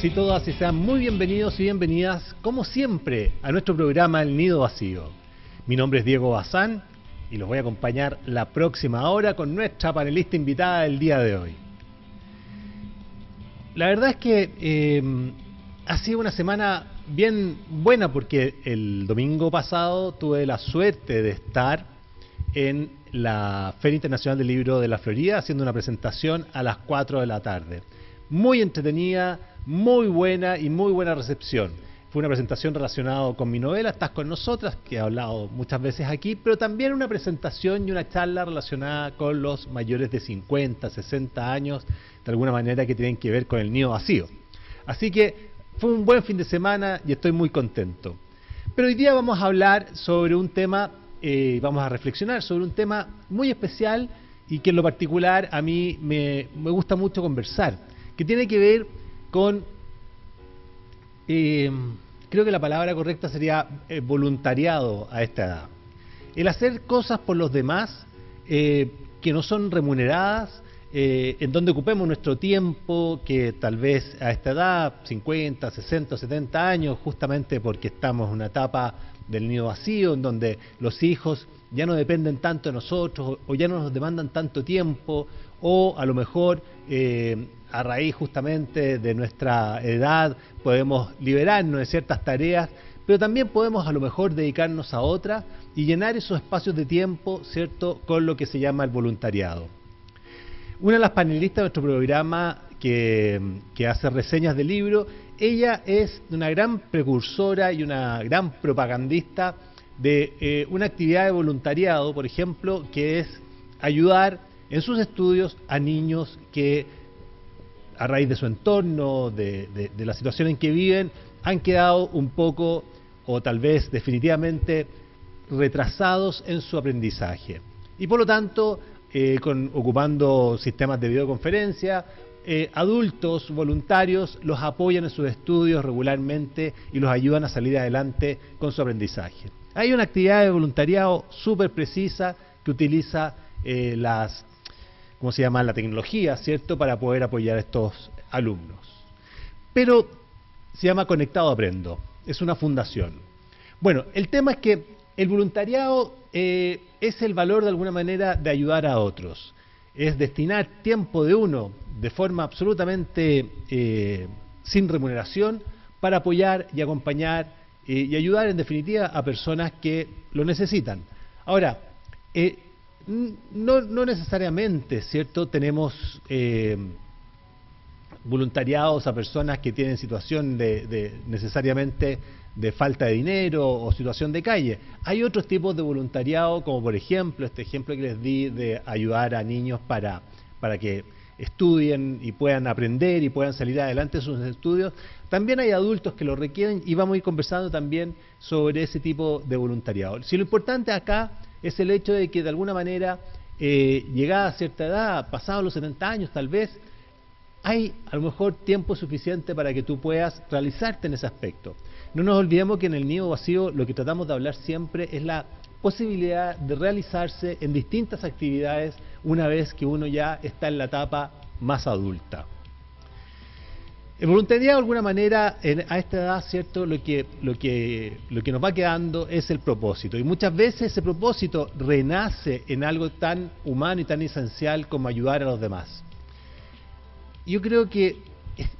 y todas y sean muy bienvenidos y bienvenidas, como siempre, a nuestro programa El Nido Vacío. Mi nombre es Diego Bazán y los voy a acompañar la próxima hora con nuestra panelista invitada del día de hoy. La verdad es que ha sido una semana bien buena porque el domingo pasado tuve la suerte de estar en la Feria Internacional del Libro de la Florida haciendo una presentación a las 4 de la tarde. Muy entretenida, muy buena y muy buena recepción. Fue una presentación relacionada con mi novela Estás con nosotras, que he hablado muchas veces aquí, pero también una presentación y una charla relacionada con los mayores de 50, 60 años, de alguna manera que tienen que ver con el nido vacío. Así que fue un buen fin de semana y estoy muy contento. Pero hoy día vamos a hablar sobre un tema, vamos a reflexionar sobre un tema muy especial y que en lo particular a mí me gusta mucho conversar, que tiene que ver con, creo que la palabra correcta sería voluntariado a esta edad. El hacer cosas por los demás que no son remuneradas, en donde ocupemos nuestro tiempo, que tal vez a esta edad, 50, 60, 70 años, justamente porque estamos en una etapa del nido vacío, en donde los hijos ya no dependen tanto de nosotros, o ya no nos demandan tanto tiempo, o a lo mejor a raíz justamente de nuestra edad podemos liberarnos de ciertas tareas, pero también podemos a lo mejor dedicarnos a otras y llenar esos espacios de tiempo, ¿cierto?, con lo que se llama el voluntariado. Una de las panelistas de nuestro programa que hace reseñas de libros, ella es una gran precursora y una gran propagandista de una actividad de voluntariado, por ejemplo, que es ayudar en sus estudios a niños que a raíz de su entorno, de la situación en que viven, han quedado un poco o tal vez definitivamente retrasados en su aprendizaje. Y por lo tanto, ocupando sistemas de videoconferencia, adultos voluntarios los apoyan en sus estudios regularmente y los ayudan a salir adelante con su aprendizaje. Hay una actividad de voluntariado súper precisa que utiliza la tecnología, ¿cierto?, para poder apoyar a estos alumnos. Pero se llama Conectado Aprendo, es una fundación. Bueno, el tema es que el voluntariado es el valor de alguna manera de ayudar a otros. Es destinar tiempo de uno de forma absolutamente sin remuneración para apoyar y acompañar y ayudar en definitiva a personas que lo necesitan. Ahora, no necesariamente, ¿cierto?, tenemos voluntariados a personas que tienen situación necesariamente de falta de dinero o situación de calle. Hay otros tipos de voluntariado, como por ejemplo, este ejemplo que les di de ayudar a niños para que estudien y puedan aprender y puedan salir adelante en sus estudios. También hay adultos que lo requieren y vamos a ir conversando también sobre ese tipo de voluntariado. Si lo importante acá es el hecho de que de alguna manera, llegada a cierta edad, pasados los 70 años tal vez, hay a lo mejor tiempo suficiente para que tú puedas realizarte en ese aspecto. No nos olvidemos que en el nido vacío lo que tratamos de hablar siempre es la posibilidad de realizarse en distintas actividades una vez que uno ya está en la etapa más adulta. El voluntariado de alguna manera a esta edad, ¿cierto?, lo que nos va quedando es el propósito, y muchas veces ese propósito renace en algo tan humano y tan esencial como ayudar a los demás. Yo creo que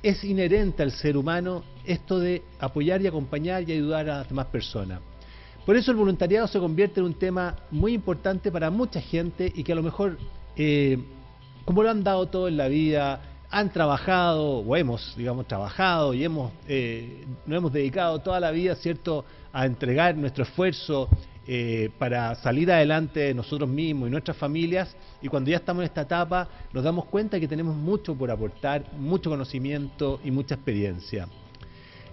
es inherente al ser humano esto de apoyar y acompañar y ayudar a las demás personas. Por eso el voluntariado se convierte en un tema muy importante para mucha gente y que a lo mejor, como lo han dado todo en la vida, han trabajado o hemos, trabajado y nos hemos dedicado toda la vida, ¿cierto?, a entregar nuestro esfuerzo para salir adelante nosotros mismos y nuestras familias, y cuando ya estamos en esta etapa nos damos cuenta que tenemos mucho por aportar, mucho conocimiento y mucha experiencia.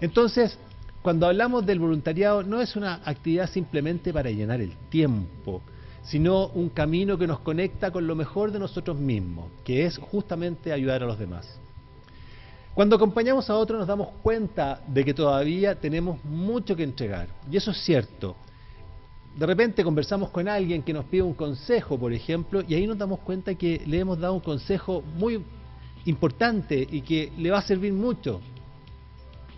Entonces, cuando hablamos del voluntariado, no es una actividad simplemente para llenar el tiempo, sino un camino que nos conecta con lo mejor de nosotros mismos, que es justamente ayudar a los demás. Cuando acompañamos a otros nos damos cuenta de que todavía tenemos mucho que entregar, y eso es cierto. De repente conversamos con alguien que nos pide un consejo, por ejemplo, y ahí nos damos cuenta que le hemos dado un consejo muy importante y que le va a servir mucho.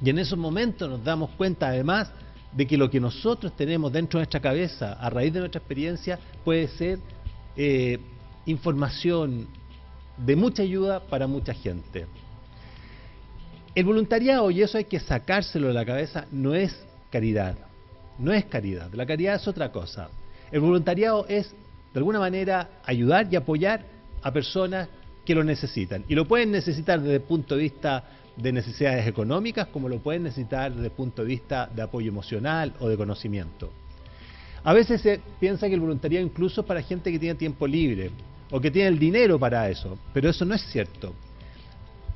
Y en esos momentos nos damos cuenta además de que lo que nosotros tenemos dentro de nuestra cabeza, a raíz de nuestra experiencia, puede ser información de mucha ayuda para mucha gente. El voluntariado, y eso hay que sacárselo de la cabeza, no es caridad. No es caridad. La caridad es otra cosa. El voluntariado es, de alguna manera, ayudar y apoyar a personas que lo necesitan. Y lo pueden necesitar desde el punto de vista de necesidades económicas, como lo pueden necesitar desde el punto de vista de apoyo emocional o de conocimiento. A veces se piensa que el voluntariado incluso es para gente que tiene tiempo libre o que tiene el dinero para eso, pero eso no es cierto.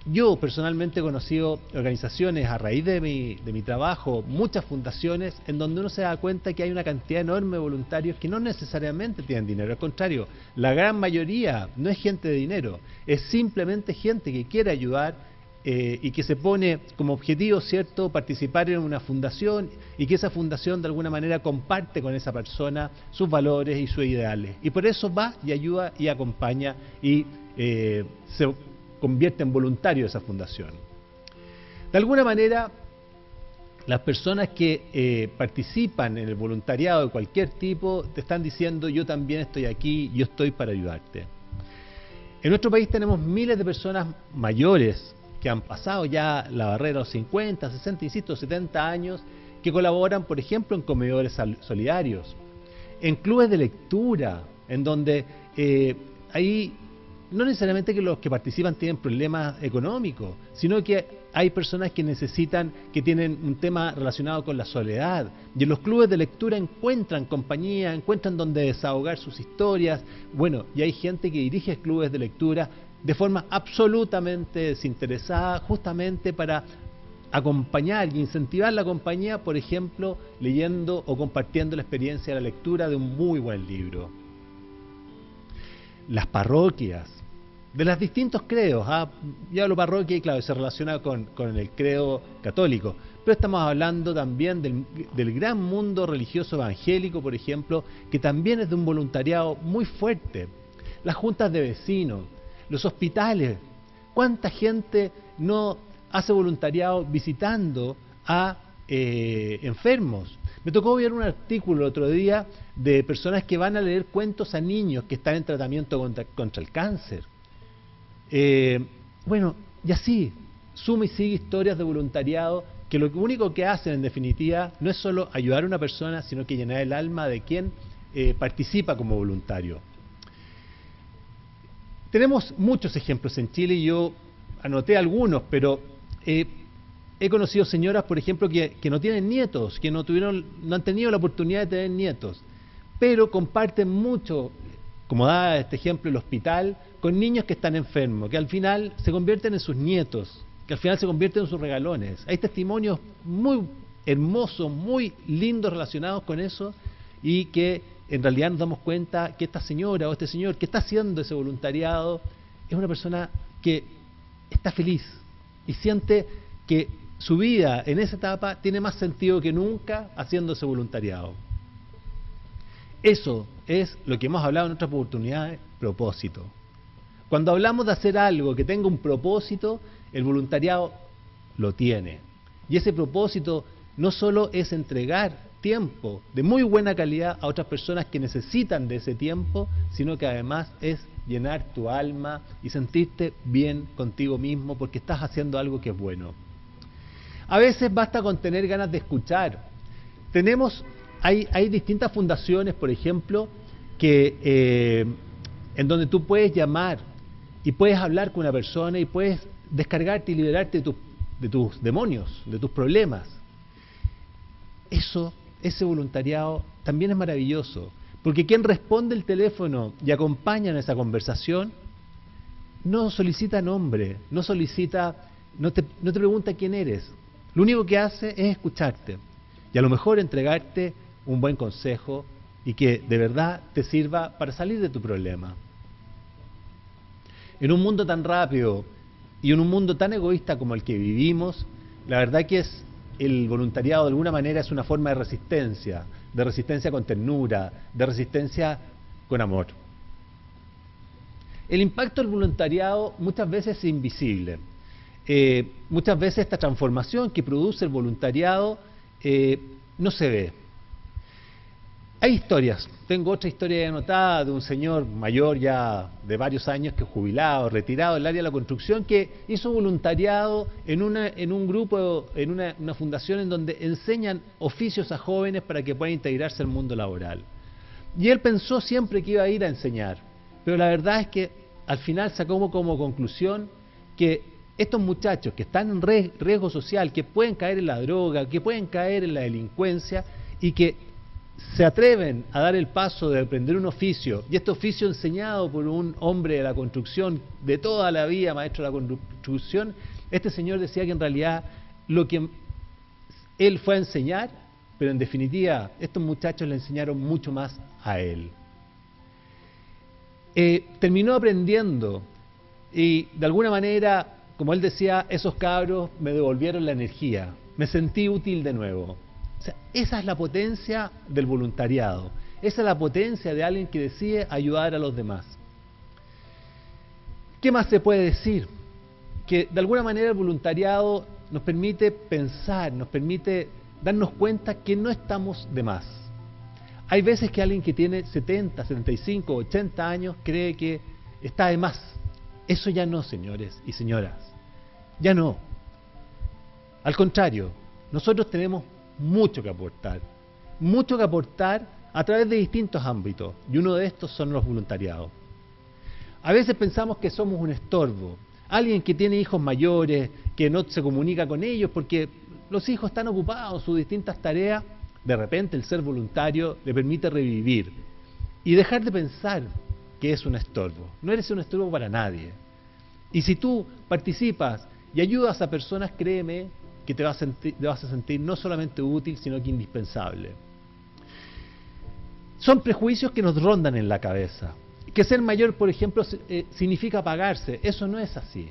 Yo personalmente he conocido organizaciones a raíz de mi trabajo, muchas fundaciones, en donde uno se da cuenta que hay una cantidad enorme de voluntarios que no necesariamente tienen dinero. Al contrario, la gran mayoría no es gente de dinero, es simplemente gente que quiere ayudar y que se pone como objetivo, ¿cierto?, participar en una fundación y que esa fundación de alguna manera comparte con esa persona sus valores y sus ideales. Y por eso va y ayuda y acompaña y se convierte en voluntario de esa fundación. De alguna manera, las personas que participan en el voluntariado de cualquier tipo te están diciendo: yo también estoy aquí, yo estoy para ayudarte. En nuestro país tenemos miles de personas mayores que han pasado ya la barrera de los 50, 60, insisto, 70 años, que colaboran, por ejemplo, en comedores solidarios, en clubes de lectura, en donde hay no necesariamente que los que participan tienen problemas económicos, sino que hay personas que necesitan, que tienen un tema relacionado con la soledad. Y en los clubes de lectura encuentran compañía, encuentran donde desahogar sus historias. Bueno, y hay gente que dirige clubes de lectura de forma absolutamente desinteresada, justamente para acompañar y incentivar la compañía, por ejemplo, leyendo o compartiendo la experiencia de la lectura de un muy buen libro. Las parroquias, de los distintos credos, yo hablo parroquia y claro, se relaciona con el credo católico, pero estamos hablando también del gran mundo religioso evangélico, por ejemplo, que también es de un voluntariado muy fuerte. Las juntas de vecinos, los hospitales, ¿cuánta gente no hace voluntariado visitando a enfermos? Me tocó ver un artículo el otro día de personas que van a leer cuentos a niños que están en tratamiento contra el cáncer. Bueno, y así, suma y sigue historias de voluntariado que lo único que hacen en definitiva no es solo ayudar a una persona, sino que llenar el alma de quien participa como voluntario. Tenemos muchos ejemplos en Chile y yo anoté algunos, pero he conocido señoras, por ejemplo, que no tienen nietos, que no han tenido la oportunidad de tener nietos, pero comparten mucho, como da este ejemplo el hospital, con niños que están enfermos, que al final se convierten en sus nietos, que al final se convierten en sus regalones. Hay testimonios muy hermosos, muy lindos relacionados con eso, y que en realidad nos damos cuenta que esta señora o este señor que está haciendo ese voluntariado es una persona que está feliz y siente que su vida en esa etapa tiene más sentido que nunca haciendo ese voluntariado. Eso es lo que hemos hablado en otras oportunidades, propósito. Cuando hablamos de hacer algo que tenga un propósito, el voluntariado lo tiene. Y ese propósito no solo es entregar tiempo de muy buena calidad a otras personas que necesitan de ese tiempo, sino que además es llenar tu alma y sentirte bien contigo mismo porque estás haciendo algo que es bueno. A veces basta con tener ganas de escuchar. Hay distintas fundaciones, por ejemplo, que en donde tú puedes llamar y puedes hablar con una persona y puedes descargarte y liberarte de tus demonios, de tus problemas. Ese voluntariado también es maravilloso, porque quien responde el teléfono y acompaña en esa conversación no solicita nombre, no te pregunta quién eres. Lo único que hace es escucharte y a lo mejor entregarte un buen consejo y que de verdad te sirva para salir de tu problema. En un mundo tan rápido y en un mundo tan egoísta como el que vivimos, la verdad que el voluntariado de alguna manera es una forma de resistencia con ternura, de resistencia con amor. El impacto del voluntariado muchas veces es invisible. muchas veces esta transformación que produce el voluntariado no se ve. Hay historias. Tengo otra historia anotada de un señor mayor ya de varios años, que jubilado, retirado del área de la construcción, que hizo voluntariado en un grupo, en una fundación en donde enseñan oficios a jóvenes para que puedan integrarse al mundo laboral. Y él pensó siempre que iba a ir a enseñar, pero la verdad es que al final sacó como conclusión que estos muchachos que están en riesgo social, que pueden caer en la droga, que pueden caer en la delincuencia y que se atreven a dar el paso de aprender un oficio, y este oficio enseñado por un hombre de la construcción de toda la vida, maestro de la construcción, este señor decía que en realidad lo que él fue a enseñar, pero en definitiva estos muchachos le enseñaron mucho más a él. Terminó aprendiendo y de alguna manera, como él decía, esos cabros me devolvieron la energía, me sentí útil de nuevo. O sea, esa es la potencia del voluntariado, esa es la potencia de alguien que decide ayudar a los demás. ¿Qué más se puede decir? Que de alguna manera el voluntariado nos permite pensar, nos permite darnos cuenta que no estamos de más. Hay veces que alguien que tiene 70, 75, 80 años cree que está de más. Eso ya no, señores y señoras, ya no. Al contrario, nosotros tenemos mucho que aportar a través de distintos ámbitos, y uno de estos son los voluntariados. A veces pensamos que somos un estorbo, alguien que tiene hijos mayores, que no se comunica con ellos porque los hijos están ocupados en sus distintas tareas. De repente el ser voluntario le permite revivir y dejar de pensar que es un estorbo. No eres un estorbo para nadie. Y si tú participas y ayudas a personas, créeme que te vas a sentir no solamente útil, sino que indispensable. Son prejuicios que nos rondan en la cabeza. Que ser mayor, por ejemplo, significa pagarse. Eso no es así.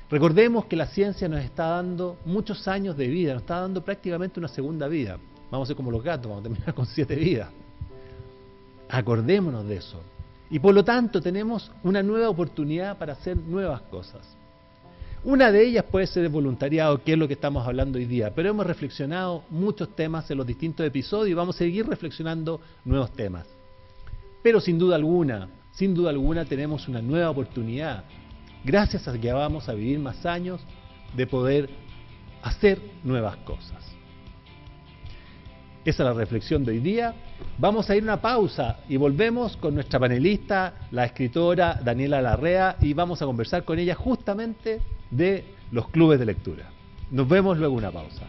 Recordemos que la ciencia nos está dando muchos años de vida, nos está dando prácticamente una segunda vida. Vamos a ser como los gatos, vamos a terminar con 7 vidas. Acordémonos de eso. Y por lo tanto tenemos una nueva oportunidad para hacer nuevas cosas. Una de ellas puede ser el voluntariado, que es lo que estamos hablando hoy día, pero hemos reflexionado muchos temas en los distintos episodios y vamos a seguir reflexionando nuevos temas. Pero sin duda alguna tenemos una nueva oportunidad, gracias a que vamos a vivir más años, de poder hacer nuevas cosas. Esa es la reflexión de hoy día. Vamos a ir a una pausa y volvemos con nuestra panelista, la escritora Daniela Larrea, y vamos a conversar con ella justamente de los clubes de lectura. Nos vemos luego una pausa.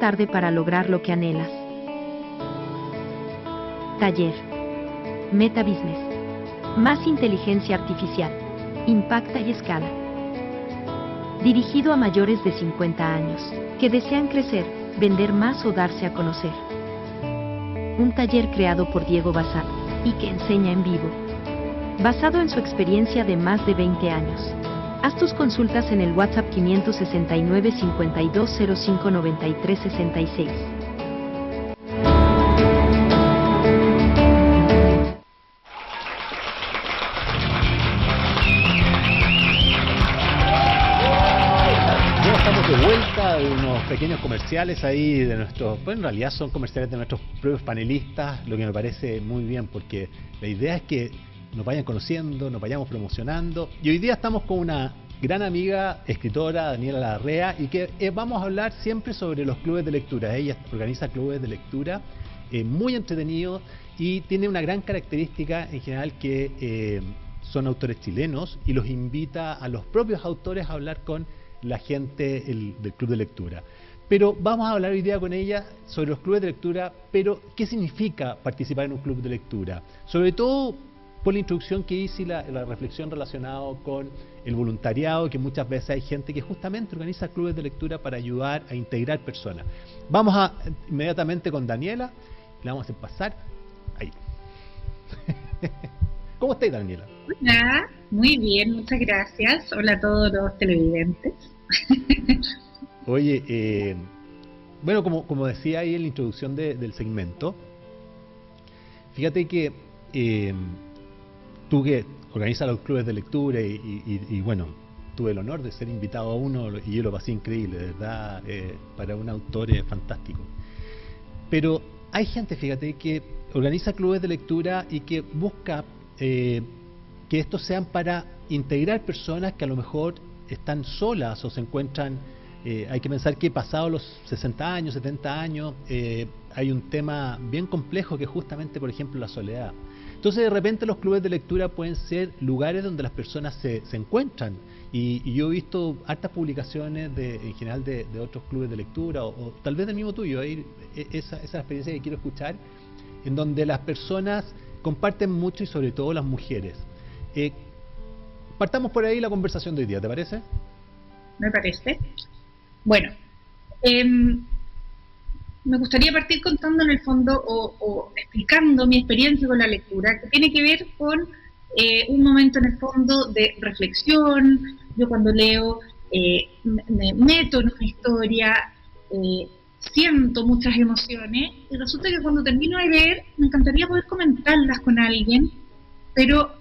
tarde para lograr lo que anhelas. Taller Meta Business. Más inteligencia artificial. Impacta y escala. Dirigido a mayores de 50 años, que desean crecer, vender más o darse a conocer. Un taller creado por Diego Bazán y que enseña en vivo. Basado en su experiencia de más de 20 años. Haz tus consultas en el WhatsApp 569 5205 93 66. Ya estamos de vuelta de unos pequeños comerciales ahí de nuestros, pues en realidad son comerciales de nuestros propios panelistas, lo que me parece muy bien porque la idea es que nos vayan conociendo, nos vayamos promocionando. Y hoy día estamos con una gran amiga, escritora, Daniela Larrea, y que vamos a hablar siempre sobre los clubes de lectura. Ella organiza clubes de lectura muy entretenidos y tiene una gran característica en general que son autores chilenos y los invita a los propios autores a hablar con la gente del club de lectura. Pero vamos a hablar hoy día con ella sobre los clubes de lectura, pero ¿qué significa participar en un club de lectura? Sobre todo por la introducción que hice y la reflexión relacionada con el voluntariado, que muchas veces hay gente que justamente organiza clubes de lectura para ayudar a integrar personas. Vamos inmediatamente con Daniela, le vamos a hacer pasar ahí. ¿Cómo estáis, Daniela? Hola, muy bien, muchas gracias. Hola a todos los televidentes. Oye, bueno, como decía ahí en la introducción del segmento, fíjate que tú que organizas los clubes de lectura y bueno, tuve el honor de ser invitado a uno y yo lo pasé increíble, de verdad, para un autor fantástico. Pero hay gente, fíjate, que organiza clubes de lectura y que busca que estos sean para integrar personas que a lo mejor están solas o se encuentran, hay que pensar que pasados los 60 años, 70 años, hay un tema bien complejo que es justamente, por ejemplo, la soledad. Entonces, de repente, los clubes de lectura pueden ser lugares donde las personas se encuentran. Y yo he visto hartas publicaciones en general de otros clubes de lectura, o tal vez del mismo tuyo, esa experiencia que quiero escuchar, en donde las personas comparten mucho y sobre todo las mujeres. Partamos por ahí la conversación de hoy día, ¿te parece? Me parece. Bueno, me gustaría partir contando en el fondo o explicando mi experiencia con la lectura, que tiene que ver con un momento en el fondo de reflexión. Yo cuando leo me meto en una historia, siento muchas emociones y resulta que cuando termino de leer me encantaría poder comentarlas con alguien, pero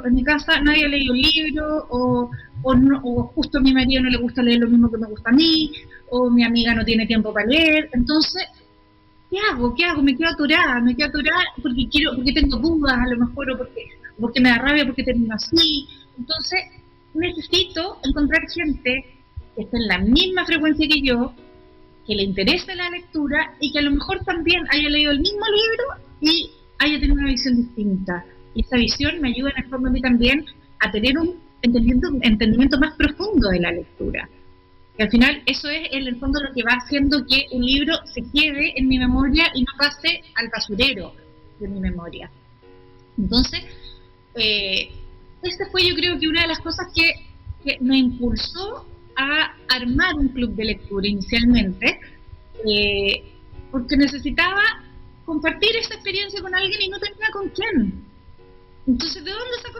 en mi casa nadie ha leído el libro o justo a mi marido no le gusta leer lo mismo que me gusta a mí, o mi amiga no tiene tiempo para leer. Entonces, ¿qué hago? Me quedo atorada porque tengo dudas a lo mejor, o porque me da rabia porque termino así. Entonces, necesito encontrar gente que esté en la misma frecuencia que yo, que le interese la lectura y que a lo mejor también haya leído el mismo libro y haya tenido una visión distinta. Y esa visión me ayuda en el fondo a mí también a tener un entendimiento más profundo de la lectura. Y al final eso es en el fondo lo que va haciendo que un libro se quede en mi memoria y no pase al basurero de mi memoria. Entonces, esta fue yo creo que una de las cosas que me impulsó a armar un club de lectura inicialmente, porque necesitaba compartir esa experiencia con alguien y no tenía con quién. Entonces, ¿de dónde saco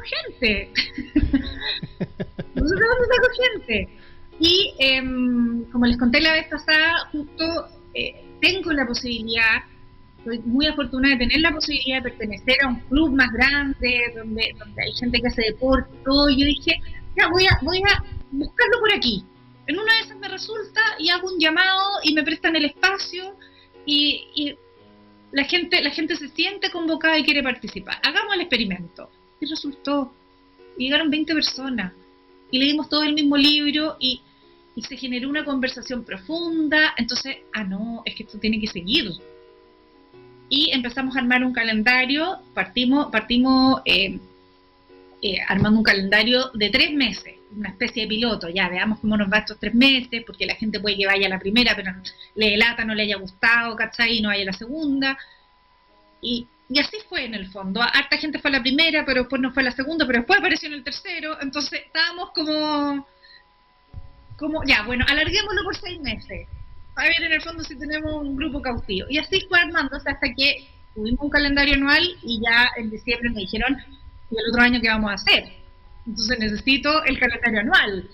gente? Y como les conté la vez pasada, justo tengo la posibilidad, soy muy afortunada de tener la posibilidad de pertenecer a un club más grande, donde hay gente que hace deporte y todo. Y yo dije, ya voy a buscarlo por aquí. En una de esas me resulta y hago un llamado y me prestan el espacio y la gente se siente convocada y quiere participar. Hagamos el experimento. Y resultó. Y llegaron 20 personas. Y leímos todo el mismo libro y se generó una conversación profunda. Entonces, no, es que esto tiene que seguir. Y empezamos a armar un calendario. Partimos armando un calendario de 3 meses. una especie de piloto, ya veamos cómo nos va estos 3 meses, porque la gente puede que vaya a la primera, pero le lata, no le haya gustado, ¿cachai? Y no vaya a la segunda. Y así fue en el fondo. Harta gente fue a la primera, pero después no fue a la segunda, pero después apareció en el tercero. Entonces estábamos como ya, bueno, alarguémoslo por 6 meses. A ver, en el fondo, si tenemos un grupo cautivo. Y así fue armándose hasta que tuvimos un calendario anual y ya en diciembre me dijeron, ¿y el otro año qué vamos a hacer? Entonces necesito el calendario anual.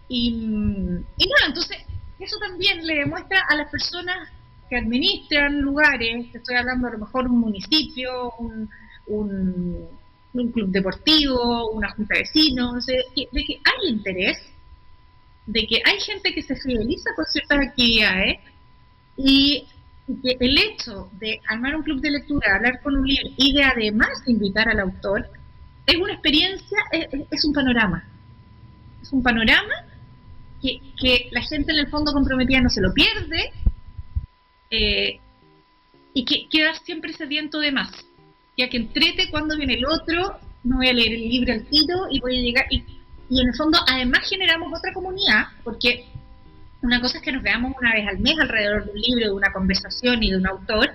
Y nada, entonces eso también le demuestra a las personas que administran lugares, te estoy hablando a lo mejor un municipio, un club deportivo, una junta de vecinos, de que hay interés, de que hay gente que se fideliza con ciertas actividades y que el hecho de armar un club de lectura, hablar con un libro y de además invitar al autor, es una experiencia, es un panorama. Es un panorama que la gente en el fondo comprometida no se lo pierde, y que queda siempre sediento de más, ya que entrete cuando viene el otro, no voy a leer el libro al tiro y voy a llegar, y en el fondo además generamos otra comunidad, porque una cosa es que nos veamos una vez al mes alrededor de un libro, de una conversación y de un autor,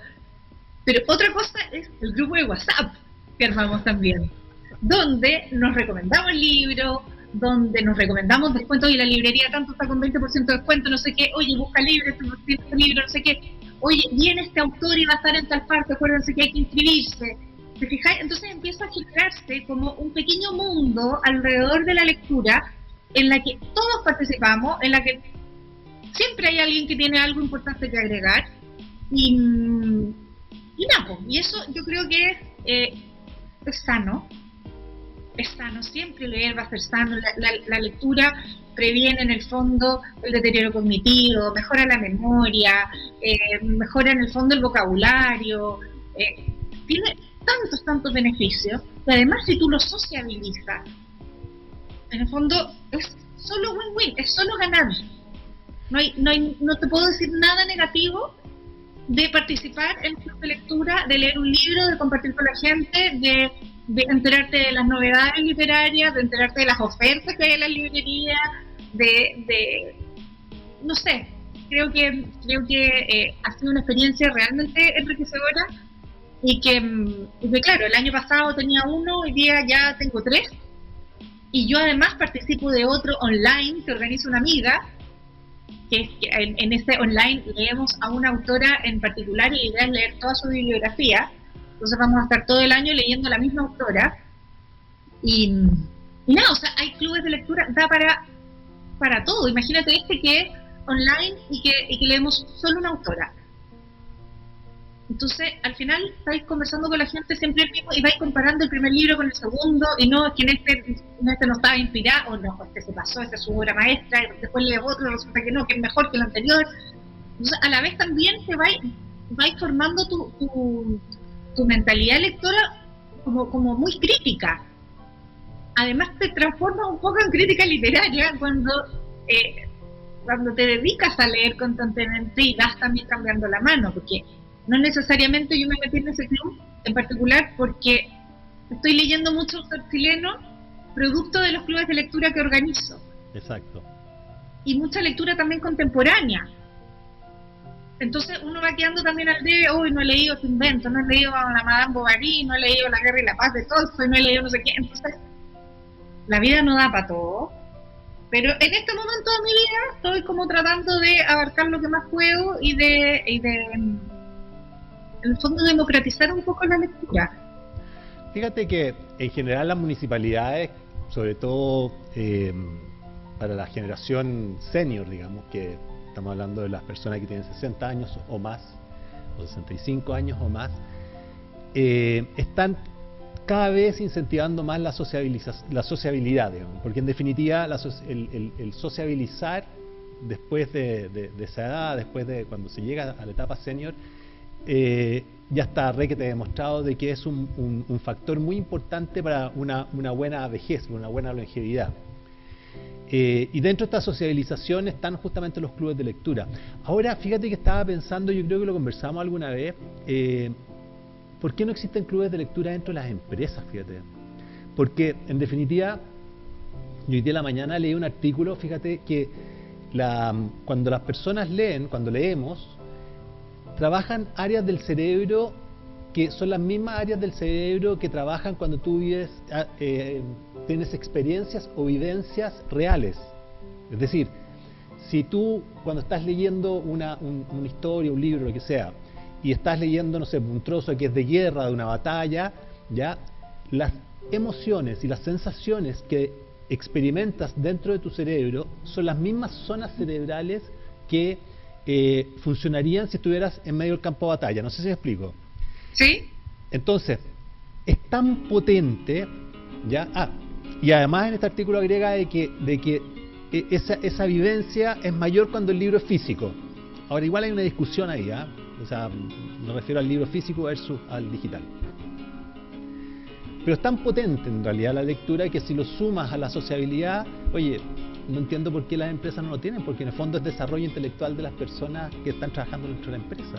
pero otra cosa es el grupo de WhatsApp que armamos también, donde nos recomendamos el libro, donde nos recomendamos descuentos y la librería tanto está con 20% de descuento, no sé qué, oye, busca libros, este libro, no sé qué, oye, viene este autor y va a estar en tal parte, acuérdense que hay que inscribirse. ¿Te fijáis? Entonces empieza a generarse como un pequeño mundo alrededor de la lectura en la que todos participamos, en la que siempre hay alguien que tiene algo importante que agregar y nada, pues, y eso yo creo que es sano. Es sano, siempre leer va a ser sano, la lectura previene en el fondo el deterioro cognitivo, mejora la memoria, mejora en el fondo el vocabulario, tiene tantos beneficios, y además si tú lo sociabilizas, en el fondo es solo win-win, es solo ganar. No te puedo decir nada negativo de participar en un club de lectura, de leer un libro, de compartir con la gente, de enterarte de las novedades literarias, de enterarte de las ofertas que hay en la librería, no sé, creo que ha sido una experiencia realmente enriquecedora y que claro, el año pasado tenía uno, hoy día ya tengo 3 y yo además participo de otro online que organiza una amiga, que es que en ese online leemos a una autora en particular y la idea es leer toda su bibliografía. Entonces vamos a estar todo el año leyendo a la misma autora y nada, o sea, hay clubes de lectura, da para todo. Imagínate que es online y que leemos solo una autora. Entonces, al final estáis conversando con la gente siempre el mismo y vais comparando el primer libro con el segundo y no, es que en este no estaba inspirado, o no, este se pasó, este es su obra maestra, y después lees otro, resulta que no, que es mejor que el anterior. Entonces, a la vez también te vais formando tu mentalidad lectora como muy crítica. Además te transformas un poco en crítica literaria cuando te dedicas a leer constantemente y vas también cambiando la mano, porque no necesariamente yo me metí en ese club en particular porque estoy leyendo mucho autor chileno producto de los clubes de lectura que organizo. Exacto. Y mucha lectura también contemporánea. Entonces uno va quedando también al debe, hoy no he leído este invento, no he leído a la Madame Bovary, no he leído La Guerra y la Paz de Tolstoy, no he leído no sé qué. Entonces, la vida no da para todo. Pero en este momento de mi vida estoy como tratando de abarcar lo que más puedo y de en el fondo democratizar un poco la lectura. Fíjate que en general las municipalidades, sobre todo para la generación senior, digamos, que estamos hablando de las personas que tienen 60 años o más, o 65 años o más, están cada vez incentivando más la sociabilidad, digamos, porque en definitiva el sociabilizar después de esa edad, después de cuando se llega a la etapa senior, ya está requete demostrado de que es un factor muy importante para una buena vejez, una buena longevidad. Y dentro de esta sociabilización están justamente los clubes de lectura. Ahora, fíjate que estaba pensando, yo creo que lo conversamos alguna vez, ¿por qué no existen clubes de lectura dentro de las empresas? Fíjate, porque en definitiva hoy día en la mañana leí un artículo, fíjate que cuando las personas leen, cuando leemos, trabajan áreas del cerebro que son las mismas áreas del cerebro que trabajan cuando tú vives, tienes experiencias o vivencias reales. Es decir, si tú cuando estás leyendo una historia, un libro, lo que sea, y estás leyendo, no sé, un trozo que es de guerra, de una batalla, ya las emociones y las sensaciones que experimentas dentro de tu cerebro son las mismas zonas cerebrales que funcionarían si estuvieras en medio del campo de batalla. No sé si me explico. ¿Sí? Entonces, es tan potente, ¿ya? Y además en este artículo agrega de que esa vivencia es mayor cuando el libro es físico. Ahora, igual hay una discusión ahí, ¿ah? O sea, me refiero al libro físico versus al digital. Pero es tan potente en realidad la lectura que si lo sumas a la sociabilidad, oye, no entiendo por qué las empresas no lo tienen, porque en el fondo es desarrollo intelectual de las personas que están trabajando dentro de la empresa.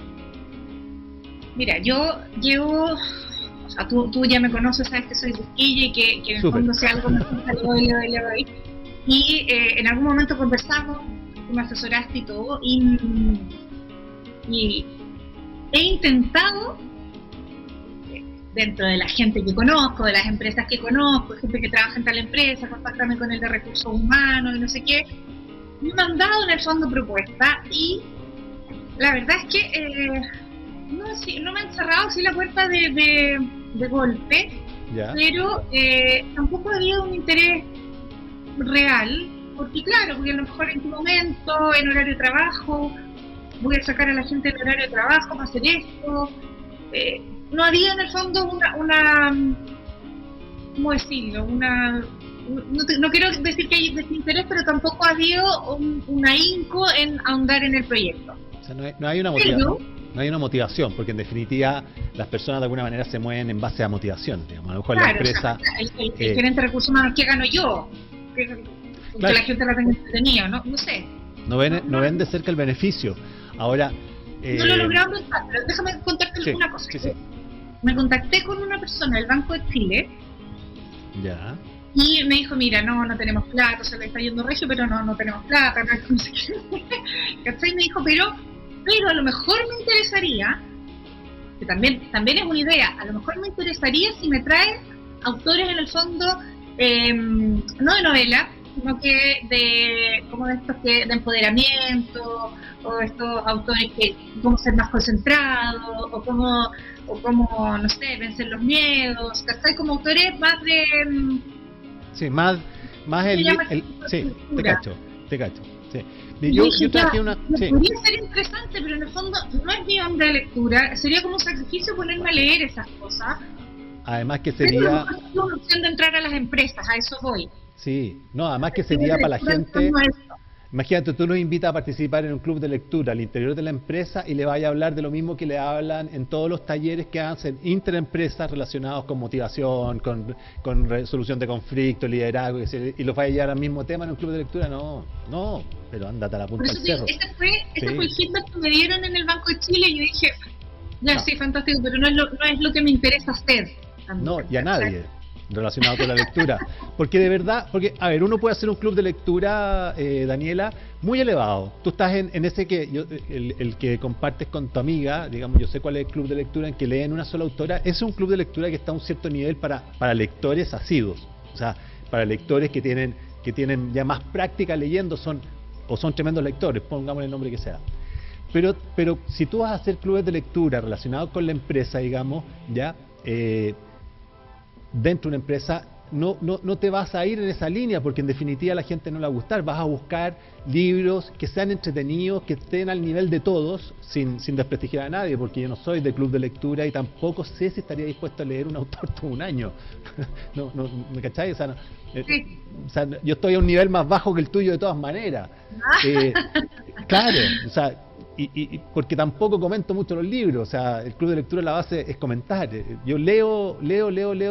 Mira, yo llevo, o sea, tú ya me conoces, sabes que soy busquilla y que en el fondo si algo me gusta, le doy. Y en algún momento conversamos, tú me asesoraste y todo, y he intentado, dentro de la gente que conozco, de las empresas que conozco, gente que trabaja en tal empresa, contáctame con el de recursos humanos y no sé qué, me han dado en el fondo propuestas y la verdad es que no me han cerrado así la puerta de golpe, ¿ya? Pero tampoco había un interés real, porque claro, porque a lo mejor en tu momento, en horario de trabajo, voy a sacar a la gente en horario de trabajo para hacer esto. No había en el fondo una ¿cómo decirlo? No quiero decir que hay desinterés, pero tampoco ha habido un ahínco en ahondar en el proyecto. O sea, no hay una motivación. No hay una motivación, porque en definitiva las personas de alguna manera se mueven en base a motivación. Digamos. A lo mejor claro, la empresa... O sea, el gerente de recursos humanos, ¿qué gano yo? Que claro, la gente la tenga entretenida, no sé. No ven de cerca el beneficio. Ahora... No lo he logrado pensar, pero déjame contarte una cosa. Sí. Me contacté con una persona del Banco de Chile. Ya. Y me dijo, mira, no tenemos plata, se le está yendo regio, pero no tenemos plata, no sé qué. ¿Cachai? Me dijo, pero a lo mejor me interesaría, que también es una idea, a lo mejor me interesaría si me traes autores en el fondo, no de novela, sino que de estos que de empoderamiento, o estos autores que cómo ser más concentrado, o cómo no sé, vencer los miedos, ¿cachai? Como autores más de... Sí, más sí, te cacho. Sí. Yo traje una... Sí. Podría ser interesante, pero en el fondo no es mi onda de lectura, sería como un sacrificio ponerme a leer esas cosas. Además que sería... Pero no es una opción de entrar a las empresas, a eso voy. Sí, no, además que sería para la gente... Imagínate, tú nos invitas a participar en un club de lectura al interior de la empresa y le vayas a hablar de lo mismo que le hablan en todos los talleres que hacen interempresas relacionados con motivación, con resolución de conflictos, liderazgo, y los vayas a llevar al mismo tema en un club de lectura. No, pero ándate a la punta del cerro. Ese fue el feedback que me dieron en el Banco de Chile y yo dije, ya sí, fantástico, pero no es lo que me interesa hacer. No, y a nadie relacionado con la lectura, porque de verdad, a ver, uno puede hacer un club de lectura, Daniela, muy elevado. Tú estás en ese el que compartes con tu amiga, digamos, yo sé cuál es el club de lectura en que leen una sola autora. Es un club de lectura que está a un cierto nivel para lectores asiduos, o sea, para lectores que tienen ya más práctica leyendo, son tremendos lectores, pongamos el nombre que sea. Pero si tú vas a hacer clubes de lectura relacionados con la empresa, digamos, ya dentro de una empresa, no te vas a ir en esa línea, porque en definitiva a la gente no le va a gustar. Vas a buscar libros que sean entretenidos, que estén al nivel de todos, sin desprestigiar a nadie, porque yo no soy de club de lectura y tampoco sé si estaría dispuesto a leer un autor todo un año. ¿Me cachai? O sea, yo estoy a un nivel más bajo que el tuyo de todas maneras. Claro, o sea, y porque tampoco comento mucho los libros, o sea, el club de lectura la base es comentar. Yo leo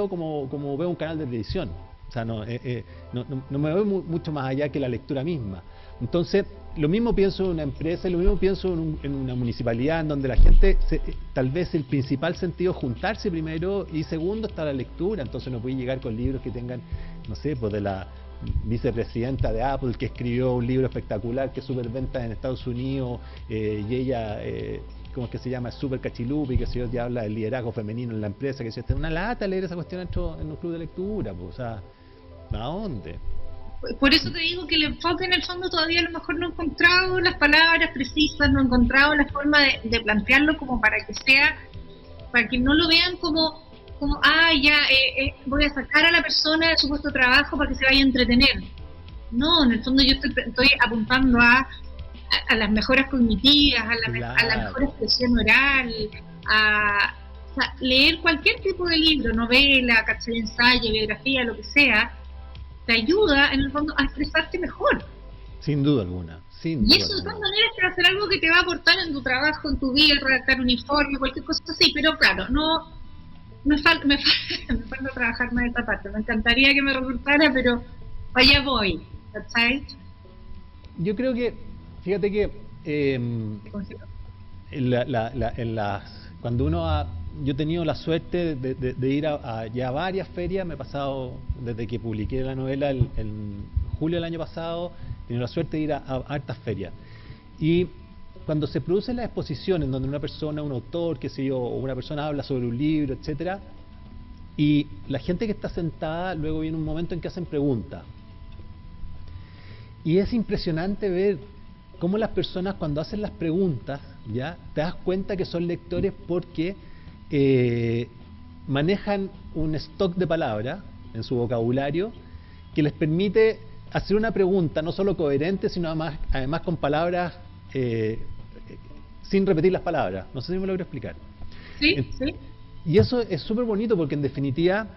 como veo un canal de televisión, o sea, no me voy mucho más allá que la lectura misma. Entonces, lo mismo pienso en una empresa y lo mismo pienso en una municipalidad en donde la gente, tal vez el principal sentido es juntarse primero y segundo está la lectura. Entonces no puede llegar con libros que tengan, no sé, pues de vicepresidenta de Apple, que escribió un libro espectacular que es súper venta en Estados Unidos, y ella, ¿cómo es que se llama? Es súper cachilupi, que se habla del liderazgo femenino en la empresa, que es una lata leer esa cuestión en un club de lectura, pues, o sea, ¿a dónde? Por eso te digo que el enfoque en el fondo todavía a lo mejor no he encontrado las palabras precisas, no he encontrado la forma de plantearlo como para que sea, para que no lo vean como voy a sacar a la persona de su puesto de trabajo para que se vaya a entretener. No, en el fondo yo estoy apuntando a las mejoras cognitivas, a la mejor expresión oral, o sea, leer cualquier tipo de libro, novela, ¿cachai? Ensayo, biografía, lo que sea, te ayuda en el fondo a expresarte mejor. Sin duda alguna. Y eso de todas maneras te va a hacer algo que te va a aportar en tu trabajo, en tu vida, redactar un informe, cualquier cosa así, pero claro, me falta trabajar más esta parte. Me encantaría que me resultara, pero allá voy, ¿cachai? Yo creo que, fíjate que cuando yo he tenido la suerte de ir a ya varias ferias, me he pasado, desde que publiqué la novela en julio del año pasado, he tenido la suerte de ir a hartas ferias. Y cuando se producen las exposiciones donde una persona, un autor, qué sé yo, o una persona habla sobre un libro, etcétera, y la gente que está sentada, luego viene un momento en que hacen preguntas. Y es impresionante ver cómo las personas, cuando hacen las preguntas, ya te das cuenta que son lectores porque manejan un stock de palabras en su vocabulario que les permite hacer una pregunta no solo coherente, sino además con palabras sin repetir las palabras. No sé si me logro explicar. Sí, sí. Y eso es súper bonito porque en definitiva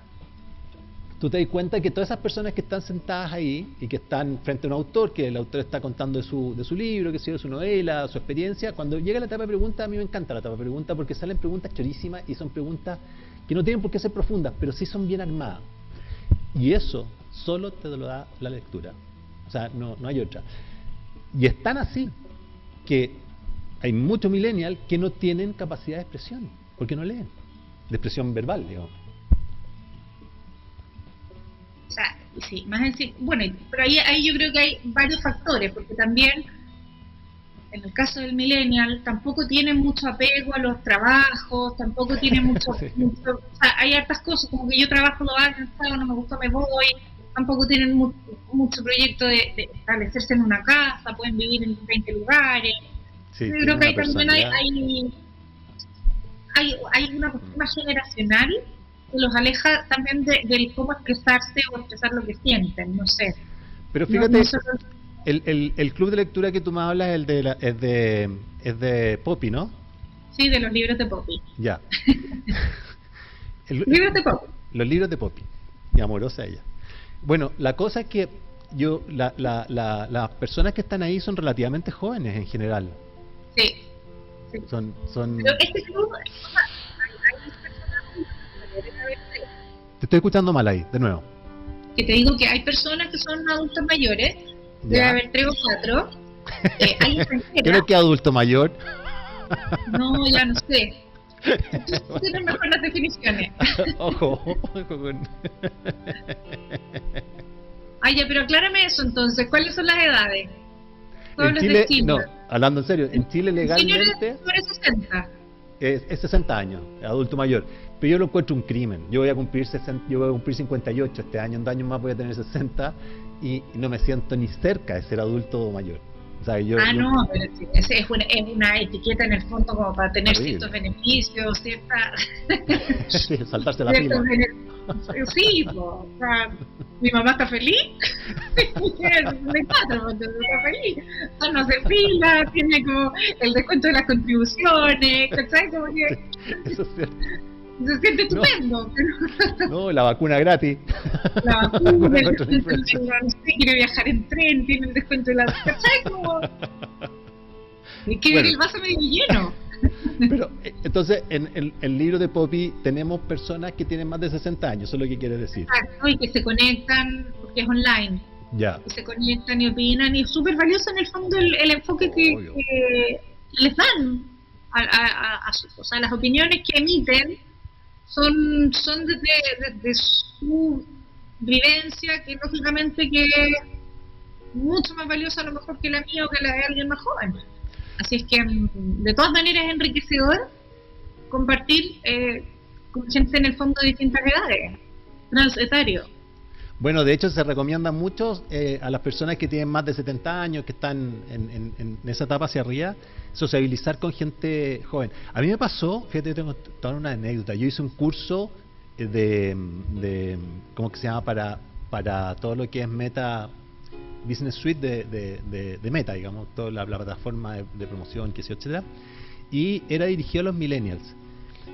tú te das cuenta que todas esas personas que están sentadas ahí y que están frente a un autor, que el autor está contando de su libro, que sea de su novela, su experiencia, cuando llega la etapa de preguntas, a mí me encanta la etapa de preguntas porque salen preguntas chorísimas y son preguntas que no tienen por qué ser profundas, pero sí son bien armadas. Y eso solo te lo da la lectura. O sea, no hay otra. Y es tan así que hay muchos millennials que no tienen capacidad de expresión, porque no leen, de expresión verbal, digamos. O sea, sí, más decir, bueno, pero ahí yo creo que hay varios factores, porque también, en el caso del millennial, tampoco tienen mucho apego a los trabajos, tampoco tienen mucho, Sí. o sea, hay hartas cosas, como que yo trabajo, lo hago, no me gusta, me voy, tampoco tienen mucho proyecto de establecerse en una casa, pueden vivir en 20 lugares. Sí, Yo tiene creo que ahí una también hay una cuestión más generacional que los aleja también de cómo expresarse o expresar lo que sienten, no sé. Pero fíjate, No solo- el club de lectura que tú me hablas es de Poppy, ¿no? sí, de los libros de Poppy. Ya. Libros de Poppy. Los libros de Poppy. Y amorosa ella. Bueno, la cosa es que las personas que están ahí son relativamente jóvenes en general. Sí. Son Pero este club, hay personas Te estoy escuchando mal ahí, de nuevo. que te digo que hay personas que son adultos mayores, debe Ya. haber 3 o 4. Hay extranjeras. Creo que adulto mayor. No, ya no sé. Tú tienes mejor las definiciones. Ojo con... Ya, pero aclárame eso entonces. ¿Cuáles son las edades? Tú En hablas Chile, de senior. no, hablando en serio, en Chile legalmente Sobre 60. es 60 años, adulto mayor. Pero yo lo encuentro un crimen. Yo voy a cumplir 58 este año, en 2 años más voy a tener 60 y no me siento ni cerca de ser adulto mayor. O sea, No, pero sí, es una etiqueta en el fondo como para tener Horrible. ciertos beneficios, ciertas... Sí, saltarse la fila. Sí, o sea, mi mamá está feliz. Tiene 64, pues, está feliz. O sea, no se fila, tiene como el descuento de las contribuciones, ¿cachai? Como que Eso es cierto. se siente estupendo. Pero No, la vacuna gratis. la vacuna, el Contra la descuento, influenza. no sé, quiere viajar en tren, tiene el descuento de la... ¿cachai? Como... Es que Bueno. el vaso medio lleno. Pero entonces en el libro de Poppy tenemos personas que tienen más de 60 años, eso es lo que quiere decir. Exacto, y que se conectan, porque es online, Ya. y se conectan y opinan, y es súper valioso en el fondo el enfoque Obvio. que les dan o sea, las opiniones que emiten son desde su vivencia que lógicamente que es mucho más valiosa a lo mejor que la mía o que la de alguien más joven. Así es que de todas maneras es enriquecedor compartir con gente en el fondo de distintas edades, transetarios. Bueno, de hecho se recomienda mucho a las personas que tienen más de 70 años, que están en esa etapa hacia arriba, sociabilizar con gente joven. A mí me pasó, fíjate, tengo toda una anécdota. Yo hice un curso de ¿cómo que se llama? Para todo lo que es Meta Business Suite de Meta, digamos, toda la plataforma de promoción, que sé, etcétera. Y era dirigido a los millennials.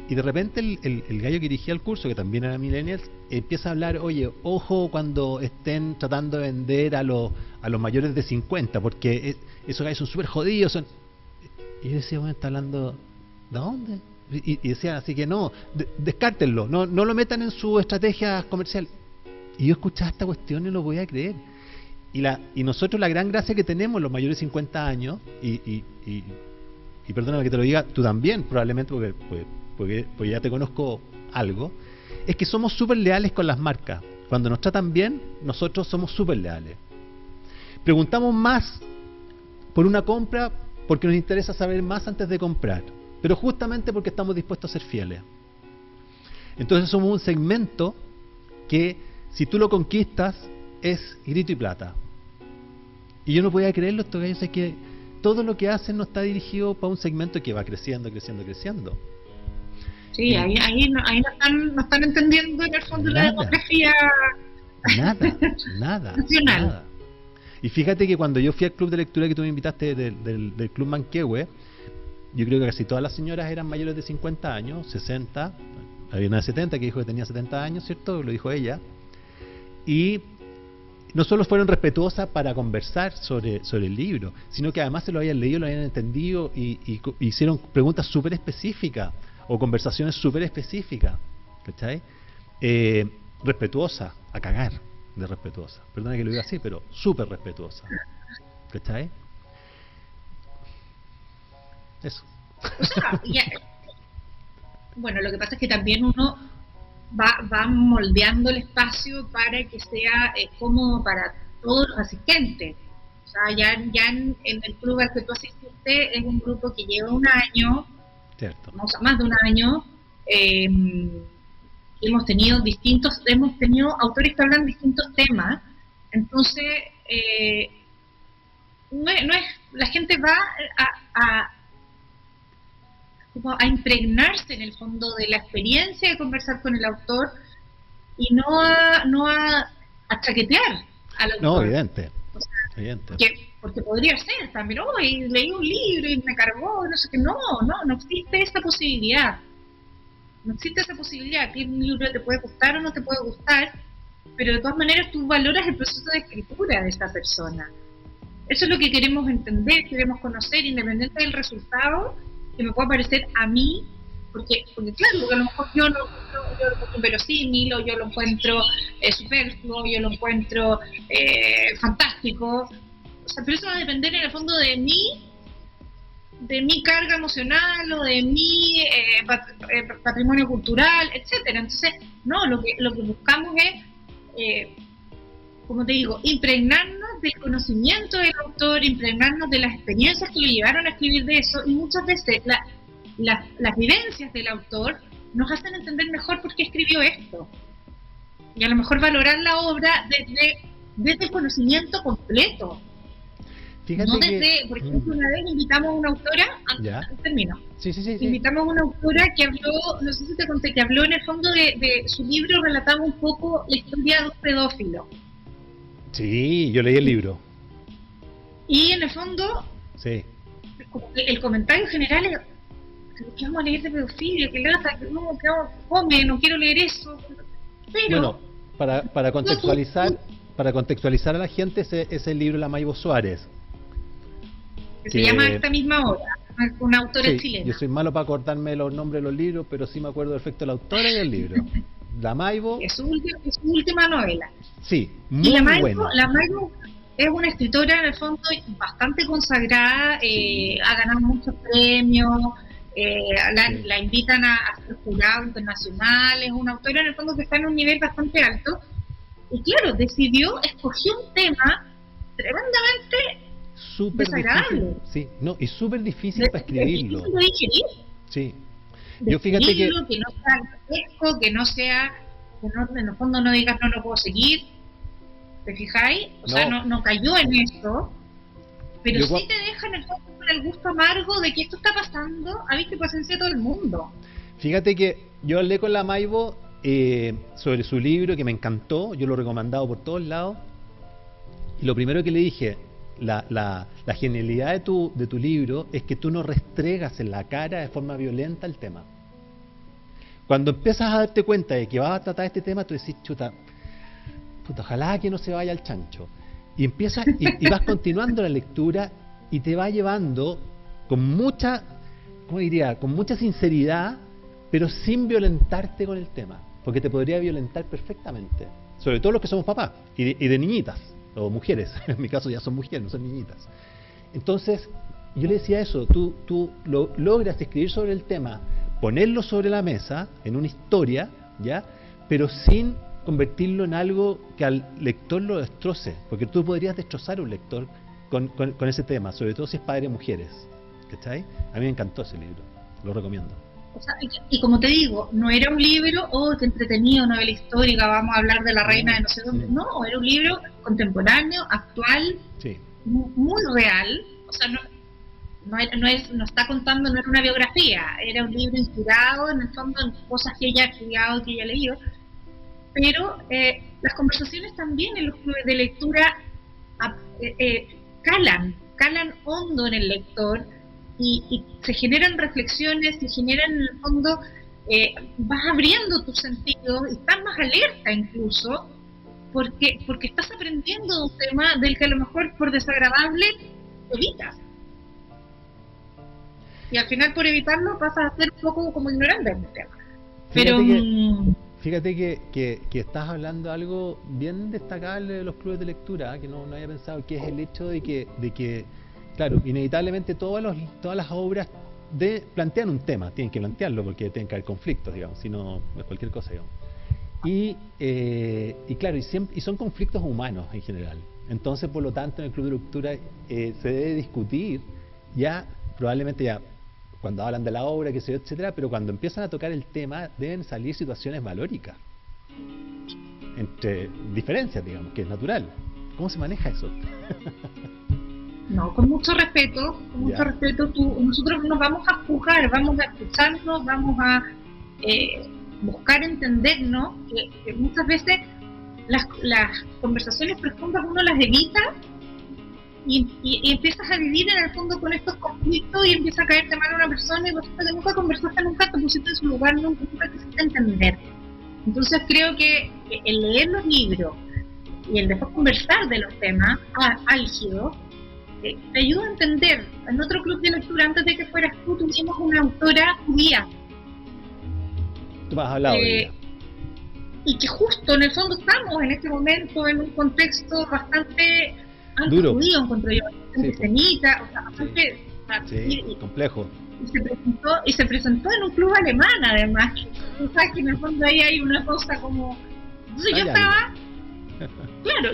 Y de repente el gallo que dirigía el curso, que también era millennials, empieza a hablar, oye, ojo cuando estén tratando de vender a los mayores de 50, porque esos gallos son súper jodidos. Y yo decía, bueno, está hablando, ¿de dónde? Y decía, así que no, descártenlo, no lo metan en su estrategia comercial. Y yo escuchaba esta cuestión y no lo podía creer. Y nosotros la gran gracia que tenemos, los mayores de 50 años, y perdóname que te lo diga, tú también, probablemente, porque ya te conozco algo, es que somos súper leales con las marcas. Cuando nos tratan bien, nosotros somos súper leales. Preguntamos más por una compra porque nos interesa saber más antes de comprar, pero justamente porque estamos dispuestos a ser fieles. Entonces somos un segmento que, si tú lo conquistas, es grito y plata. Y yo no podía creerlo, esto que dice que todo lo que hacen no está dirigido para un segmento que va creciendo. Sí, ahí no están entendiendo en el fondo la demografía nada. Y fíjate que cuando yo fui al club de lectura que tú me invitaste del Club Manquehue, yo creo que casi todas las señoras eran mayores de 50 años, 60, había una de 70 que dijo que tenía 70 años, ¿cierto? Lo dijo ella. Y no solo fueron respetuosas para conversar sobre el libro, sino que además se lo habían leído, lo habían entendido y hicieron preguntas súper específicas o conversaciones súper específicas, ¿cachai? Respetuosa, a cagar de respetuosa. Perdona que lo diga así, pero súper respetuosa, ¿cachai? Eso. O sea, bueno, lo que pasa es que también uno va moldeando el espacio para que sea cómodo para todos los asistentes. O sea, ya en el club al que tú asististe es un grupo que lleva un año, cierto, o sea, más de un año. Hemos tenido autores que hablan distintos temas. Entonces, la gente va a impregnarse en el fondo de la experiencia de conversar con el autor y no a chaquetear al autor. No, evidente. O sea, evidente. Porque podría ser también, leí un libro y me cargó, no sé qué. No existe esa posibilidad. No existe esa posibilidad. Que un libro te puede gustar o no te puede gustar, pero de todas maneras tú valoras el proceso de escritura de esa persona. Eso es lo que queremos entender, queremos conocer, independiente del resultado que me pueda parecer a mí, porque claro, porque a lo mejor yo lo encuentro verosímil, o yo lo encuentro superfluo, yo lo encuentro fantástico. O sea, pero eso va a depender en el fondo de mi carga emocional o de mi patrimonio cultural, etcétera. Entonces, no, lo que buscamos es, como te digo, impregnarnos del conocimiento del autor, impregnarnos de las experiencias que lo llevaron a escribir de eso, y muchas veces las vivencias del autor nos hacen entender mejor por qué escribió esto. Y a lo mejor valorar la obra desde el conocimiento completo. Fíjate no desde, por ejemplo, una vez invitamos a una autora, termino. Sí. Invitamos a una autora que habló, no sé si te conté, que habló en el fondo de su libro, relataba un poco la historia de un pedófilo. Sí, yo leí el libro. Y en el fondo, sí, el comentario general es: ¿qué vamos a leer de pedofilia? ¿Qué lata? ¿Qué come? No quiero leer eso. Pero, bueno, para contextualizar a la gente, ese es el libro de la Maibo Suárez. Que se llama Esta misma hora, una autora chilena. Yo soy malo para acordarme los nombres de los libros, pero sí me acuerdo perfecto de la autora y del libro. La Maibo. Es su última novela. Sí, muy buena. La Maibo es una escritora en el fondo bastante consagrada, ha ganado muchos premios, la invitan a ser jurado internacional, es una autora en el fondo que está en un nivel bastante alto, y claro, escogió un tema tremendamente Súper desagradable. difícil, sí, no, y súper difícil para escribirlo. Difícil de digerir. Sí. Yo fíjate que no sea grotesco, que no sea, que no, en el fondo no digas no lo puedo seguir, ¿te fijáis? O sea, no cayó en eso, pero yo, sí te deja en el fondo con el gusto amargo de que esto está pasando, a mí que paciencia todo el mundo. Fíjate que yo hablé con la Maibo sobre su libro, que me encantó, yo lo he recomendado por todos lados, y lo primero que le dije, la genialidad de tu libro es que tú no restregas en la cara de forma violenta el tema. Cuando empiezas a darte cuenta de que vas a tratar este tema, tú decís, chuta, ojalá que no se vaya al chancho. Y empiezas y vas continuando la lectura y te va llevando con mucha, ¿cómo diría? Con mucha sinceridad, pero sin violentarte con el tema, porque te podría violentar perfectamente, sobre todo los que somos papás y de niñitas o mujeres. En mi caso ya son mujeres, no son niñitas. Entonces yo le decía eso, tú logras escribir sobre el tema, ponerlo sobre la mesa en una historia, ¿ya? Pero sin convertirlo en algo que al lector lo destroce, porque tú podrías destrozar a un lector con ese tema, sobre todo si es padre de mujeres, ¿cachai? A mí me encantó ese libro, lo recomiendo. O sea, y como te digo, no era un libro, qué entretenido, novela histórica, vamos a hablar de la reina de no sé dónde. No, era un libro contemporáneo, actual, sí, muy real. O sea, no está contando, no era una biografía, era un libro inspirado en el fondo en cosas que ella ha estudiado, que ella ha leído. Pero las conversaciones también en los clubes de lectura calan hondo en el lector. Y se generan reflexiones, se generan en el fondo, vas abriendo tus sentidos, estás más alerta incluso, porque estás aprendiendo un tema del que a lo mejor por desagradable evitas. Y al final por evitarlo pasas a ser un poco como ignorante del tema. Pero fíjate que estás hablando de algo bien destacable de los clubes de lectura, que no había pensado, que es el hecho de que claro, inevitablemente todas las obras plantean un tema, tienen que plantearlo porque tienen que haber conflictos, digamos, si no es cualquier cosa, digamos. Y claro, y son conflictos humanos en general. Entonces, por lo tanto, en el club de lectura se debe discutir probablemente cuando hablan de la obra, qué sé yo, etcétera, pero cuando empiezan a tocar el tema deben salir situaciones valóricas entre diferencias, digamos, que es natural. ¿Cómo se maneja eso? No, con mucho respeto, nosotros nos vamos a juzgar, vamos a escucharnos, vamos a buscar entendernos, que muchas veces las conversaciones profundas uno las evita y empiezas a vivir en el fondo con estos conflictos y empieza a caerte mal a una persona y resulta que nunca conversaste, nunca te pusiste en su lugar, nunca te hiciste entender. Entonces creo que el leer los libros y el después conversar de los temas álgidos te ayuda a entender. En otro club de lectura, antes de que fueras tú, tuvimos una autora judía. Tú me has hablado de ella. Y que justo en el fondo estamos en este momento en un contexto bastante duro, judío, encuentro yo, antisemita, o sea, bastante complejo. Y se presentó en un club alemán, además. Tú sabes que en el fondo ahí hay una cosa como. Entonces yo estaba. Claro,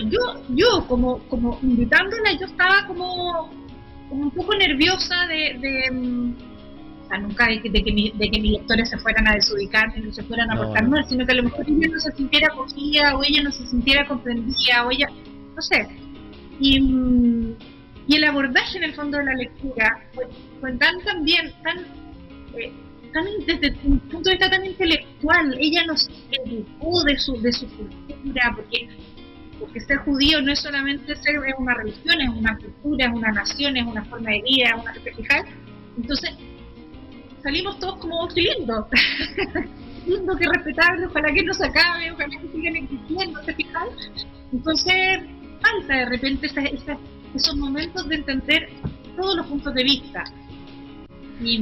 yo como invitándola, yo estaba como un poco nerviosa o sea, nunca de que mis lectores se fueran a desubicar, ni se fueran a portar mal, sino que a lo mejor ella no se sintiera acogida, o ella no se sintiera comprendida, o ella, no sé. Y el abordaje en el fondo de la lectura fue tan desde un punto de vista tan intelectual. Ella nos educó de su cultura, porque ser judío no es solamente es una religión, es una cultura, es una nación, es una forma de vida, es una fijal. Entonces salimos todos como qué lindo, lindo, que respetable, ojalá que no se acabe, ojalá que sigan existiendo, ¿te fijas? Entonces falta de repente esos momentos de entender todos los puntos de vista. Y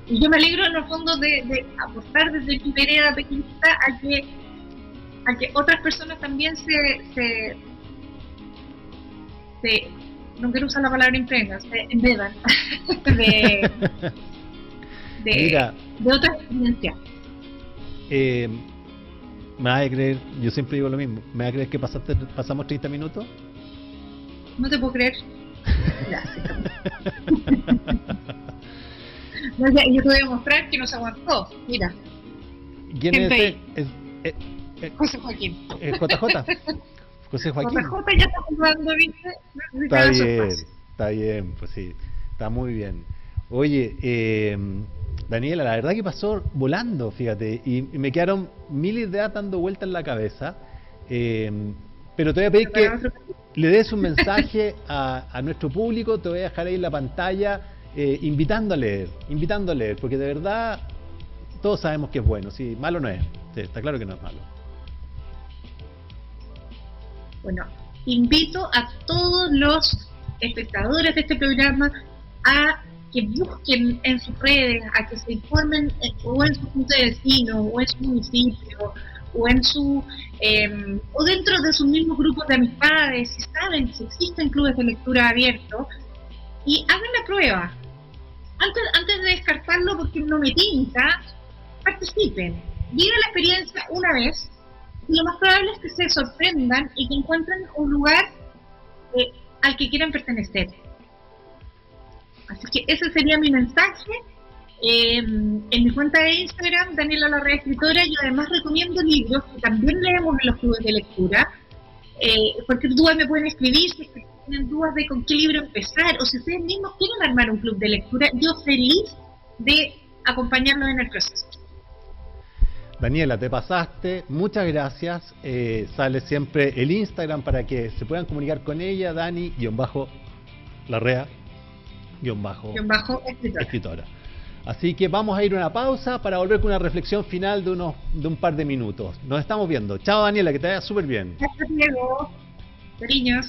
yo me alegro en el fondo de aportar desde mi vereda pequeñita a que otras personas también se no quiero usar la palabra impregnan, se embedan de otras experiencias. ¿Me vas a creer? Yo siempre digo lo mismo. ¿Me vas a creer que pasamos 30 minutos? No te puedo creer. Gracias. No, ya, yo te voy a mostrar que nos aguantó. Mira. ¿Quién es Gente este? José Joaquín. JJ. José Joaquín. JJ ya está jugando, ¿viste? Está bien, pues sí, está muy bien. Oye, Daniela, la verdad que pasó volando, fíjate, y me quedaron mil ideas dando vueltas en la cabeza, pero te voy a pedir que le des un mensaje a nuestro público, te voy a dejar ahí en la pantalla, invitando a leer, porque de verdad todos sabemos que es bueno, sí, malo no es, sí, está claro que no es malo. Bueno, invito a todos los espectadores de este programa a que busquen en sus redes, a que se informen o en su junta de vecinos, o en su municipio, o en su o dentro de sus mismos grupos de amistades, si saben si existen clubes de lectura abiertos, y hagan la prueba. Antes de descartarlo porque no me tinta, participen, vivan la experiencia una vez, y lo más probable es que se sorprendan y que encuentren un lugar al que quieran pertenecer. Así que ese sería mi mensaje. En mi cuenta de Instagram, Daniela Larrea Escritora, yo además recomiendo libros que también leemos en los clubes de lectura. Cualquier duda me pueden escribir, si tienen dudas de con qué libro empezar, o si ustedes mismos quieren armar un club de lectura, yo feliz de acompañarlos en el proceso. Daniela, te pasaste, muchas gracias. Sale siempre el Instagram para que se puedan comunicar con ella, Dani_Larrea_escritora. Así que vamos a ir a una pausa para volver con una reflexión final de un par de minutos. Nos estamos viendo. Chao, Daniela, que te vaya súper bien. Gracias, Diego. Cariños.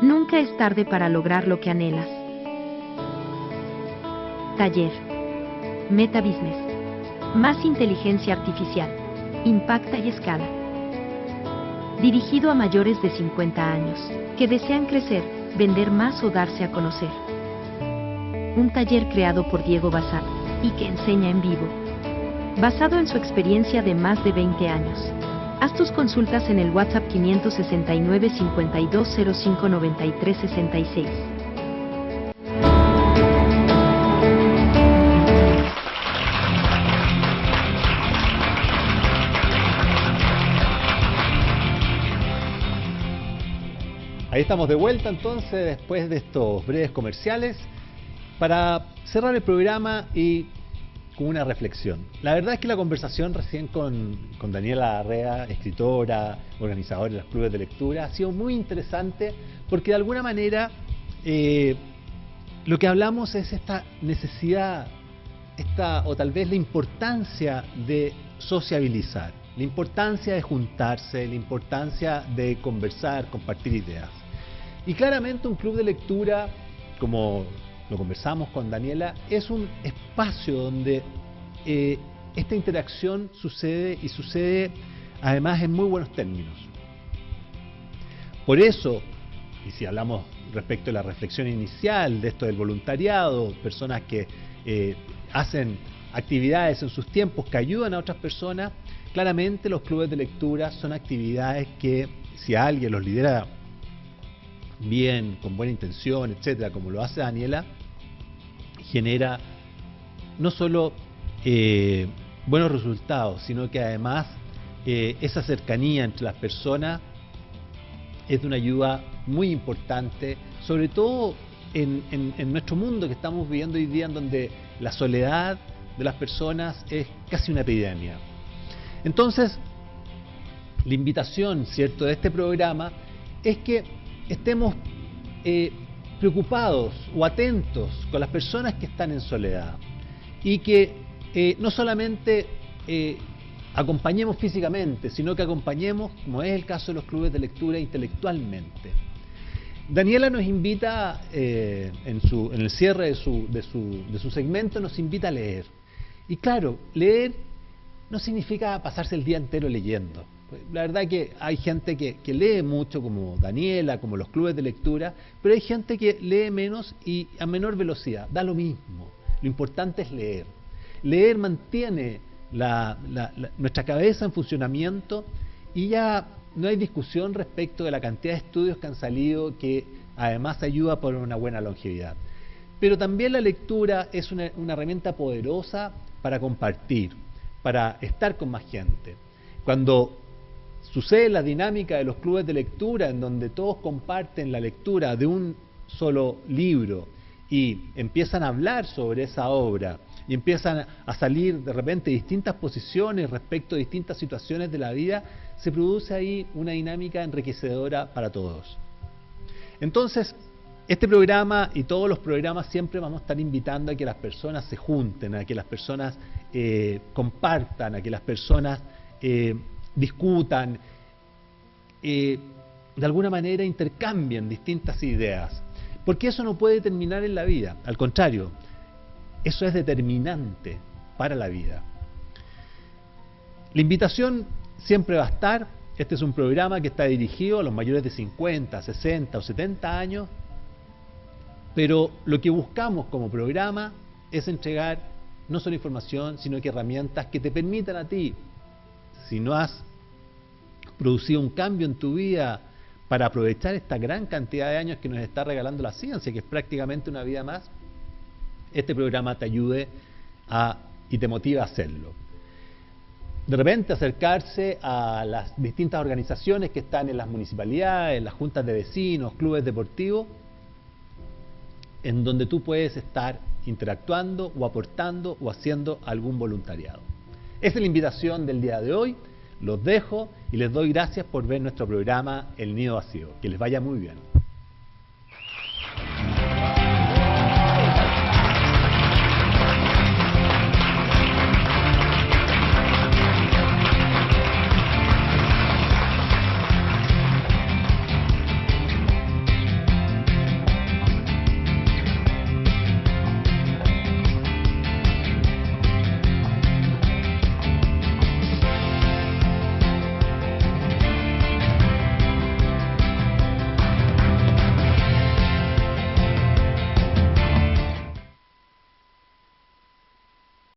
Nunca es tarde para lograr lo que anhelas. Taller. Meta Business. Más inteligencia artificial. Impacta y escala. Dirigido a mayores de 50 años, que desean crecer, vender más o darse a conocer. Un taller creado por Diego Basat, y que enseña en vivo. Basado en su experiencia de más de 20 años. Haz tus consultas en el WhatsApp 569 5205 9366. Ahí estamos de vuelta entonces, después de estos breves comerciales, para cerrar el programa y con una reflexión. La verdad es que la conversación recién con Daniela Larrea, escritora, organizadora de los clubes de lectura, ha sido muy interesante porque de alguna manera lo que hablamos es esta necesidad, o tal vez la importancia de sociabilizar, la importancia de juntarse, la importancia de conversar, compartir ideas. Y claramente un club de lectura, como lo conversamos con Daniela, es un espacio donde esta interacción sucede y sucede además en muy buenos términos. Por eso, y si hablamos respecto a la reflexión inicial de esto del voluntariado, personas que hacen actividades en sus tiempos que ayudan a otras personas, claramente los clubes de lectura son actividades que, si alguien los lidera bien, con buena intención, etcétera, como lo hace Daniela, genera no solo buenos resultados, sino que además esa cercanía entre las personas es de una ayuda muy importante, sobre todo en nuestro mundo que estamos viviendo hoy día, en donde la soledad de las personas es casi una epidemia. Entonces, la invitación, ¿cierto?, de este programa es que estemos preocupados o atentos con las personas que están en soledad y que no solamente acompañemos físicamente, sino que acompañemos, como es el caso de los clubes de lectura, intelectualmente. Daniela nos invita, en el cierre de su segmento, nos invita a leer. Y claro, leer no significa pasarse el día entero leyendo. La verdad que hay gente que lee mucho, como Daniela, como los clubes de lectura, pero hay gente que lee menos y a menor velocidad. Da lo mismo. Lo importante es leer. Leer mantiene nuestra cabeza en funcionamiento y ya no hay discusión respecto de la cantidad de estudios que han salido que además ayuda por una buena longevidad. Pero también la lectura es una herramienta poderosa para compartir, para estar con más gente. Cuando sucede la dinámica de los clubes de lectura, en donde todos comparten la lectura de un solo libro y empiezan a hablar sobre esa obra y empiezan a salir de repente distintas posiciones respecto a distintas situaciones de la vida, se produce ahí una dinámica enriquecedora para todos. Entonces, este programa y todos los programas siempre vamos a estar invitando a que las personas se junten, a que las personas compartan, a que las personas discutan, de alguna manera intercambien distintas ideas, porque eso no puede terminar en la vida, al contrario, eso es determinante para la vida. La invitación siempre va a estar. Este es un programa que está dirigido a los mayores de 50, 60 o 70 años, pero lo que buscamos como programa es entregar no solo información, sino que herramientas que te permitan a ti, si no has producido un cambio en tu vida para aprovechar esta gran cantidad de años que nos está regalando la ciencia, que es prácticamente una vida más, este programa te ayude y te motiva a hacerlo. De repente acercarse a las distintas organizaciones que están en las municipalidades, en las juntas de vecinos, clubes deportivos, en donde tú puedes estar interactuando o aportando o haciendo algún voluntariado. Esa es la invitación del día de hoy. Los dejo y les doy gracias por ver nuestro programa El Nido Vacío. Que les vaya muy bien.